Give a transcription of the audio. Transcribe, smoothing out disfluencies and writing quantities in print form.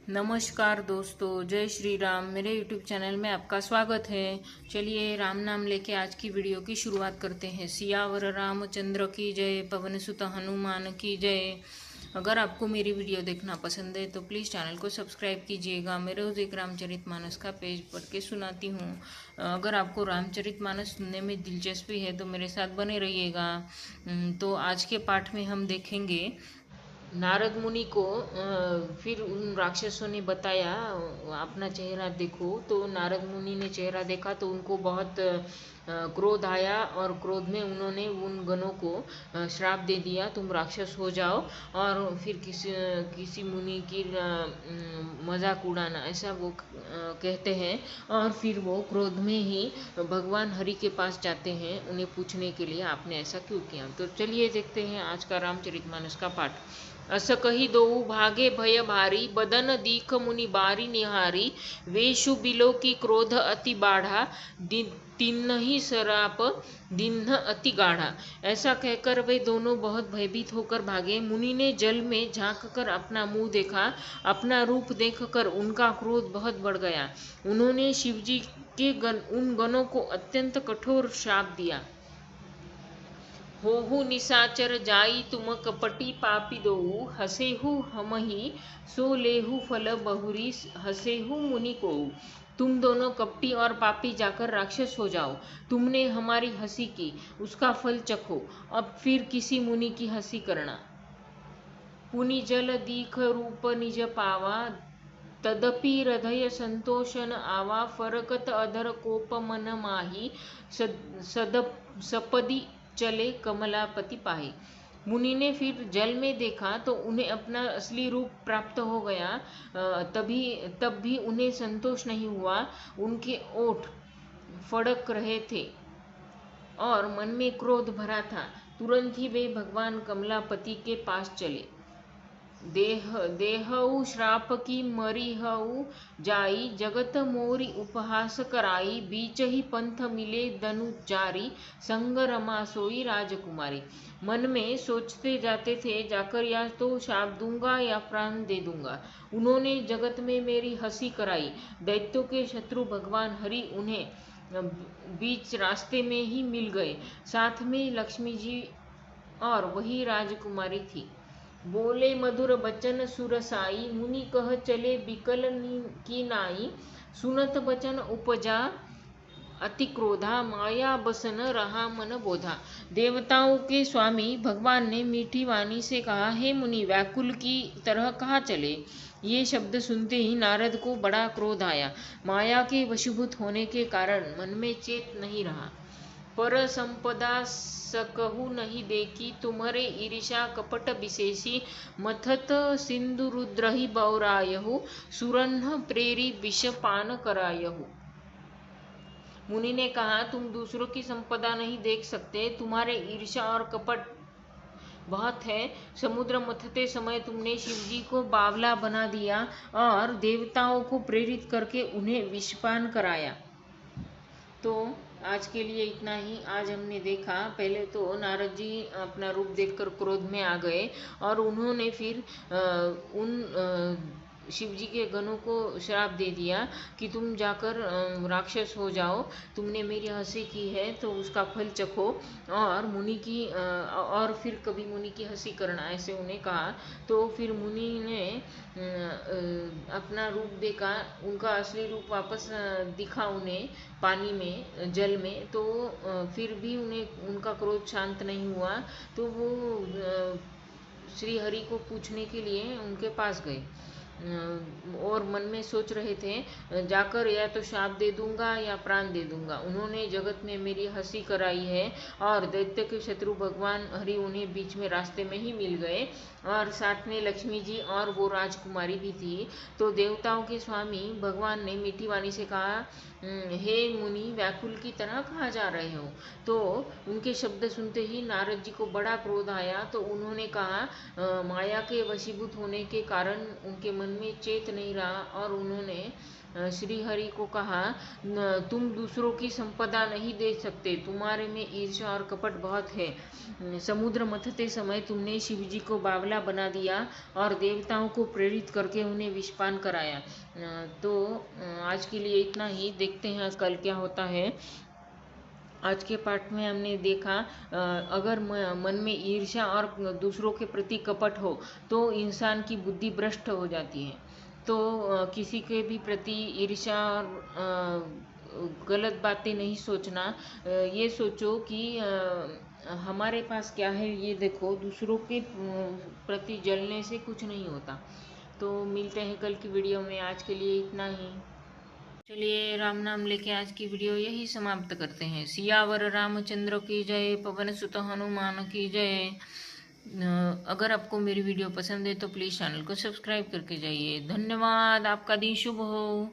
नमस्कार दोस्तों, जय श्री राम। मेरे यूट्यूब चैनल में आपका स्वागत है। चलिए राम नाम लेके आज की वीडियो की शुरुआत करते हैं। सियावर रामचंद्र की जय, पवन सुत हनुमान की जय। अगर आपको मेरी वीडियो देखना पसंद है तो प्लीज़ चैनल को सब्सक्राइब कीजिएगा। मैं रोज़ एक रामचरितमानस का पेज पढ़ के सुनाती हूँ। अगर आपको रामचरितमानस सुनने में दिलचस्पी है तो मेरे साथ बने रहिएगा। तो आज के पाठ में हम देखेंगे नारद मुनि को फिर उन राक्षसों ने बताया, अपना चेहरा देखो। तो नारद मुनि ने चेहरा देखा तो उनको बहुत क्रोध आया और क्रोध में उन्होंने उन गणों को श्राप दे दिया, तुम राक्षस हो जाओ। और फिर किसी मुनि की मजाक उड़ाना, ऐसा वो कहते हैं। और फिर वो क्रोध में ही भगवान हरि के पास जाते हैं उन्हें पूछने के लिए, आपने ऐसा क्यों किया। तो चलिए देखते हैं आज का रामचरितमानस का पाठ। अस कही दोऊ भागे भय भारी, बदन दीख मुनि बारी निहारी। वेशु बिलो की क्रोध अति बाढ़ा, तिन्हि सराप दिन्ह अति गाढ़ा। ऐसा कहकर वे दोनों बहुत भयभीत होकर भागे। मुनि ने जल में झांक कर अपना मुंह देखा। अपना रूप देखकर उनका क्रोध बहुत बढ़ गया। उन्होंने शिवजी के उन गणों को अत्यंत कठोर श्राप दिया। होहु निशाचर जाई तुम कपटी पापी दोऊ, हसेहु हमहि सो लेहु फल बहुरी, हसेहु मुनि को। तुम दोनों कपटी और पापी जाकर राक्षस हो जाओ। तुमने हमारी हंसी की, उसका फल चखो। अब फिर किसी मुनि की हंसी करना। पुनि जल दीख रूप निज पावा, तदपि हृदय संतोषन आवा। फरकत अधर कोप मन माही, सपदी चले कमलापति पाही। मुनि ने फिर जल में देखा तो उन्हें अपना असली रूप प्राप्त हो गया। तब भी उन्हें संतोष नहीं हुआ। उनके ओठ फड़क रहे थे और मन में क्रोध भरा था। तुरंत ही वे भगवान कमलापति के पास चले। देहऊ श्राप की मरिहऊ जाई, जगत मोरी उपहास कराई। बीच ही पंथ मिले दनुचारी, संग रमा सोई राजकुमारी। मन में सोचते जाते थे, जाकर या तो शाप दूंगा या प्राण दे दूंगा। उन्होंने जगत में मेरी हंसी कराई। दैत्यों के शत्रु भगवान हरि उन्हें बीच रास्ते में ही मिल गए। साथ में लक्ष्मी जी और वही राजकुमारी थी। बोले मधुर बचन सुरसाई, मुनि कह चले बिकल की नाई। सुनत बचन उपजा अति क्रोधा, माया बसन रहा मन बोधा। देवताओं के स्वामी भगवान ने मीठी वाणी से कहा, हे मुनि, व्याकुल की तरह कहाँ चले। ये शब्द सुनते ही नारद को बड़ा क्रोध आया। माया के वशीभूत होने के कारण मन में चेत नहीं रहा। पर संपदा सकहु नहीं देखी, तुम्हारे ईर्षा कपट विशेषी। मथत सिंधु रुद्रहि बौरायहु, सुरन्ह प्रेरी विष पान करायहु। मुनि ने कहा, तुम दूसरों की संपदा नहीं देख सकते, तुम्हारे ईर्षा और कपट बहुत है। समुद्र मथते समय तुमने शिवजी को बावला बना दिया और देवताओं को प्रेरित करके उन्हें विषपान कराया। तो आज के लिए इतना ही। आज हमने देखा, पहले तो नारद जी अपना रूप देखकर क्रोध में आ गए और उन्होंने फिर उन शिवजी के गणों को श्राप दे दिया कि तुम जाकर राक्षस हो जाओ। तुमने मेरी हंसी की है तो उसका फल चखो, और मुनि की और फिर कभी मुनि की हंसी करना, ऐसे उन्हें कहा। तो फिर मुनि ने अपना रूप देखा, उनका असली रूप वापस दिखा उन्हें पानी में, जल में। तो फिर भी उन्हें उनका क्रोध शांत नहीं हुआ। तो वो श्री हरि को पूछने के लिए उनके पास गए और मन में सोच रहे थे, जाकर या तो शाप दे दूंगा या प्राण दे दूंगा। उन्होंने जगत में मेरी हंसी कराई है और दैत्य के शत्रु भगवान हरि उन्हें बीच में रास्ते में ही मिल गए, और साथ में लक्ष्मी जी और वो राजकुमारी भी थी। तो देवताओं के स्वामी भगवान ने मीठी वाणी से कहा, हे मुनि, व्याकुल की तरह कहाँ जा रहे हो। तो उनके शब्द सुनते ही नारद जी को बड़ा क्रोध आया। तो उन्होंने कहा, माया के वशीभूत होने के कारण उनके मन मन में चेत नहीं रहा और उन्होंने श्री हरि को कहा, तुम दूसरों की संपदा नहीं दे सकते, तुम्हारे में ईर्ष्या और कपट बहुत है। समुद्र मथते समय तुमने शिवजी को बावला बना दिया और देवताओं को प्रेरित करके उन्हें विषपान कराया। तो आज के लिए इतना ही, देखते हैं कल क्या होता है। आज के पाठ में हमने देखा अगर मन में ईर्ष्या और दूसरों के प्रति कपट हो तो इंसान की बुद्धि भ्रष्ट हो जाती है। तो किसी के भी प्रति ईर्ष्या और गलत बातें नहीं सोचना। ये सोचो कि हमारे पास क्या है ये देखो, दूसरों के प्रति जलने से कुछ नहीं होता। तो मिलते हैं कल की वीडियो में, आज के लिए इतना ही। चलिए राम नाम लेके आज की वीडियो यही समाप्त करते हैं। सियावर रामचंद्र की जय, पवन सुत हनुमान की जय। अगर आपको मेरी वीडियो पसंद है तो प्लीज़ चैनल को सब्सक्राइब करके जाइए। धन्यवाद, आपका दिन शुभ हो।